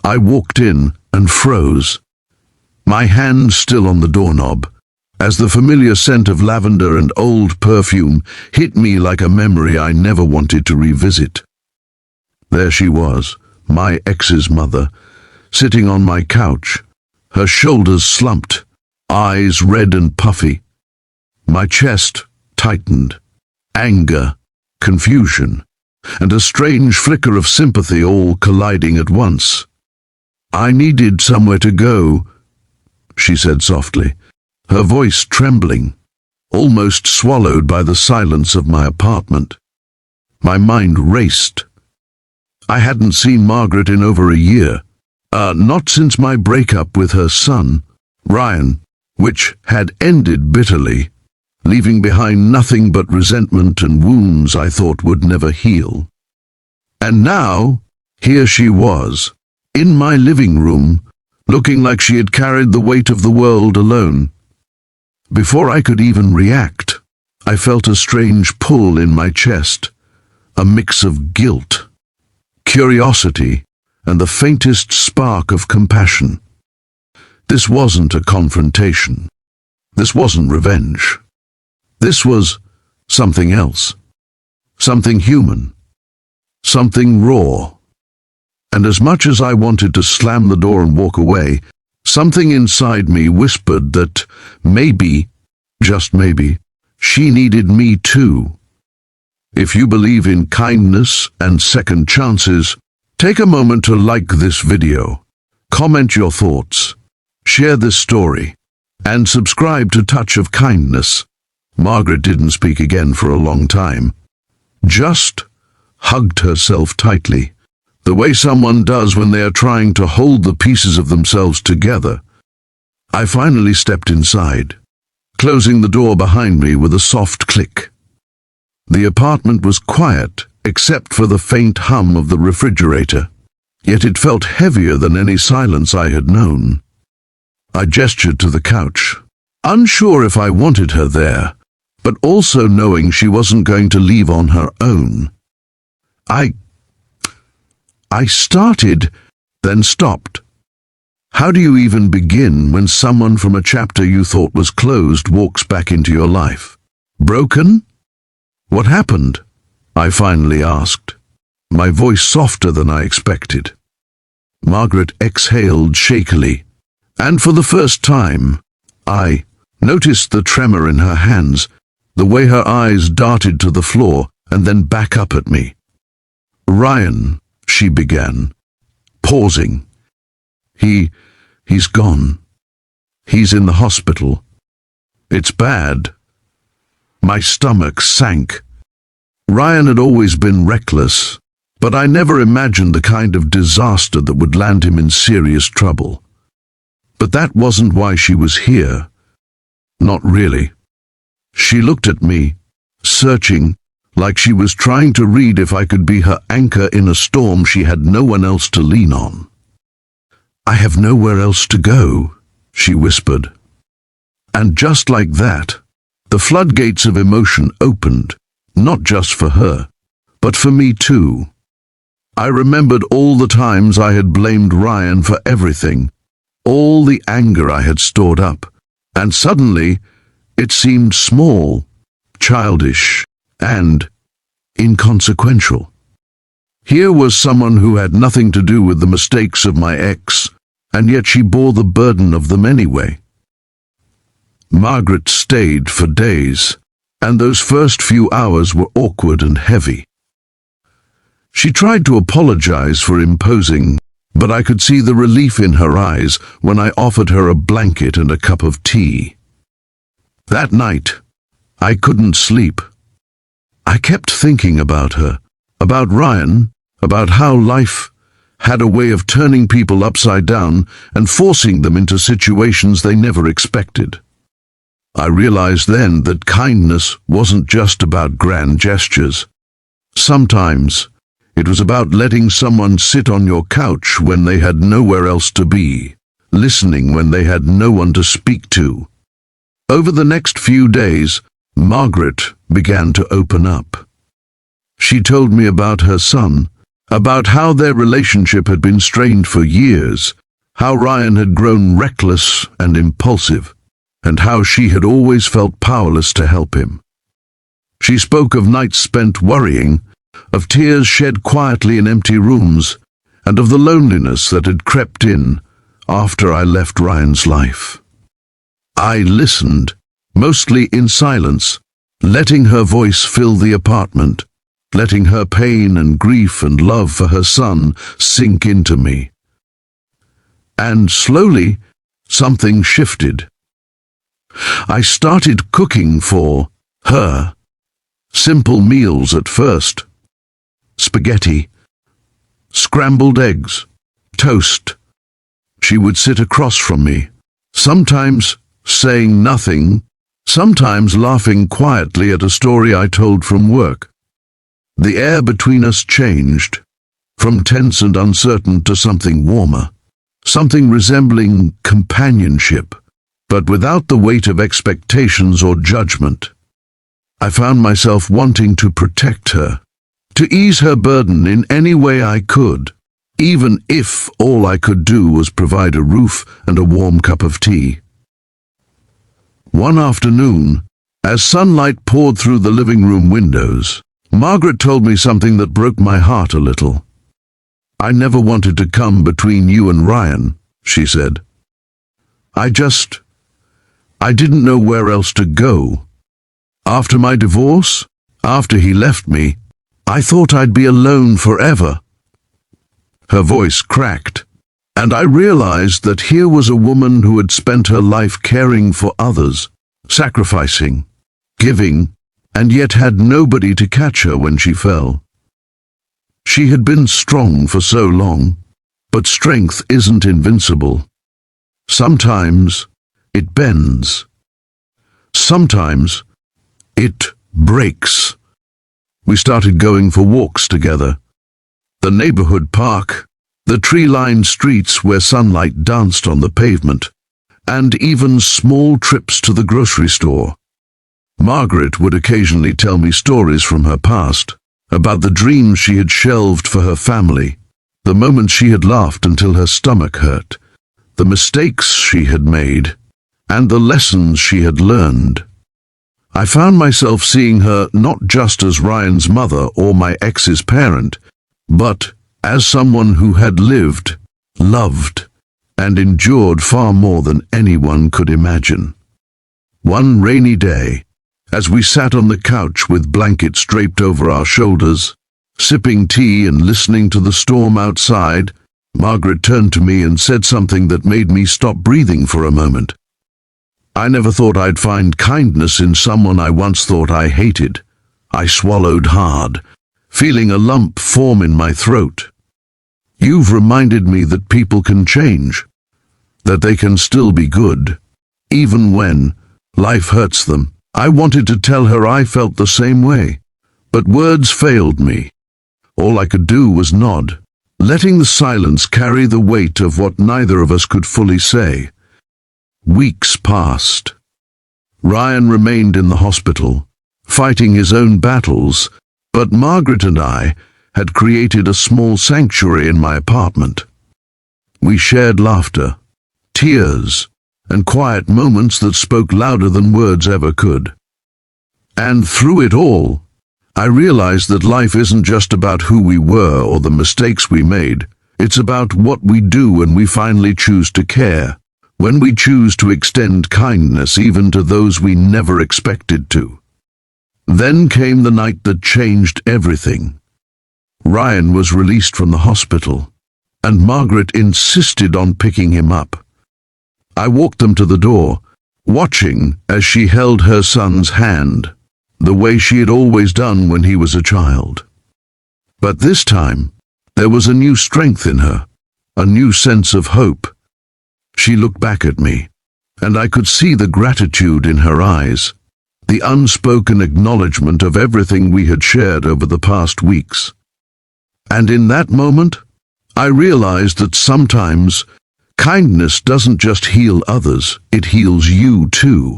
I walked in and froze, my hand still on the doorknob, as the familiar scent of lavender and old perfume hit me like a memory I never wanted to revisit. There she was, my ex's mother, sitting on my couch, her shoulders slumped, eyes red and puffy. My chest tightened, anger, confusion, and a strange flicker of sympathy all colliding at once. "I needed somewhere to go," she said softly, her voice trembling, almost swallowed by the silence of my apartment. My mind raced. I hadn't seen Margaret in over a year, not since my breakup with her son, Ryan, which had ended bitterly, leaving behind nothing but resentment and wounds I thought would never heal. And now, here she was, in my living room, looking like she had carried the weight of the world alone. Before I could even react, I felt a strange pull in my chest, a mix of guilt, curiosity, and the faintest spark of compassion. This wasn't a confrontation. This wasn't revenge. This was something else, something human, something raw. And as much as I wanted to slam the door and walk away, something inside me whispered that maybe, just maybe, she needed me too. If you believe in kindness and second chances, take a moment to like this video, comment your thoughts, share this story, and subscribe to Touch of Kindness. Margaret didn't speak again for a long time, just hugged herself tightly, the way someone does when they are trying to hold the pieces of themselves together. I finally stepped inside, closing the door behind me with a soft click. The apartment was quiet, except for the faint hum of the refrigerator, yet it felt heavier than any silence I had known. I gestured to the couch, unsure if I wanted her there, but also knowing she wasn't going to leave on her own. I started, then stopped. How do you even begin when someone from a chapter you thought was closed walks back into your life? Broken? What happened? I finally asked, my voice softer than I expected. Margaret exhaled shakily, and for the first time, I noticed the tremor in her hands, the way her eyes darted to the floor and then back up at me. "Ryan," she began, pausing. He's gone. He's in the hospital. It's bad." My stomach sank. Ryan had always been reckless, but I never imagined the kind of disaster that would land him in serious trouble. But that wasn't why she was here. Not really. She looked at me, searching, like she was trying to read if I could be her anchor in a storm she had no one else to lean on. "I have nowhere else to go," she whispered. And just like that, the floodgates of emotion opened, not just for her, but for me too. I remembered all the times I had blamed Ryan for everything, all the anger I had stored up, and suddenly it seemed small, childish, and inconsequential. Here was someone who had nothing to do with the mistakes of my ex, and yet she bore the burden of them anyway. Margaret stayed for days, and those first few hours were awkward and heavy. She tried to apologize for imposing, but I could see the relief in her eyes when I offered her a blanket and a cup of tea. That night, I couldn't sleep. I kept thinking about her, about Ryan, about how life had a way of turning people upside down and forcing them into situations they never expected. I realized then that kindness wasn't just about grand gestures. Sometimes it was about letting someone sit on your couch when they had nowhere else to be, listening when they had no one to speak to. Over the next few days, Margaret began to open up. She told me about her son, about how their relationship had been strained for years, how Ryan had grown reckless and impulsive, and how she had always felt powerless to help him. She spoke of nights spent worrying, of tears shed quietly in empty rooms, and of the loneliness that had crept in after I left Ryan's life. I listened, mostly in silence, letting her voice fill the apartment, letting her pain and grief and love for her son sink into me. And slowly, something shifted. I started cooking for her. Simple meals at first. Spaghetti, scrambled eggs, toast. She would sit across from me, sometimes saying nothing, sometimes laughing quietly at a story I told from work. The air between us changed, from tense and uncertain to something warmer, something resembling companionship, but without the weight of expectations or judgment. I found myself wanting to protect her, to ease her burden in any way I could, even if all I could do was provide a roof and a warm cup of tea. One afternoon, as sunlight poured through the living room windows, Margaret told me something that broke my heart a little. "I never wanted to come between you and Ryan," she said. I didn't know where else to go. After my divorce, after he left me, I thought I'd be alone forever." Her voice cracked, and I realized that here was a woman who had spent her life caring for others, sacrificing, giving, and yet had nobody to catch her when she fell. She had been strong for so long, but strength isn't invincible. Sometimes it bends. Sometimes it breaks. We started going for walks together. The neighborhood park, the tree-lined streets where sunlight danced on the pavement, and even small trips to the grocery store. Margaret would occasionally tell me stories from her past, about the dreams she had shelved for her family, the moments she had laughed until her stomach hurt, the mistakes she had made, and the lessons she had learned. I found myself seeing her not just as Ryan's mother or my ex's parent, but as someone who had lived, loved, and endured far more than anyone could imagine. One rainy day, as we sat on the couch with blankets draped over our shoulders, sipping tea and listening to the storm outside, Margaret turned to me and said something that made me stop breathing for a moment. "I never thought I'd find kindness in someone I once thought I hated." I swallowed hard, feeling a lump form in my throat. "You've reminded me that people can change, that they can still be good, even when life hurts them." I wanted to tell her I felt the same way, but words failed me. All I could do was nod, letting the silence carry the weight of what neither of us could fully say. Weeks passed. Ryan remained in the hospital, fighting his own battles, but Margaret and I had created a small sanctuary in my apartment. We shared laughter, tears, and quiet moments that spoke louder than words ever could. And through it all, I realized that life isn't just about who we were or the mistakes we made. It's about what we do when we finally choose to care, when we choose to extend kindness even to those we never expected to. Then came the night that changed everything. Ryan was released from the hospital, and Margaret insisted on picking him up. I walked them to the door, watching as she held her son's hand, the way she had always done when he was a child. But this time, there was a new strength in her, a new sense of hope. She looked back at me, and I could see the gratitude in her eyes, the unspoken acknowledgement of everything we had shared over the past weeks. And in that moment, I realized that sometimes kindness doesn't just heal others, it heals you too.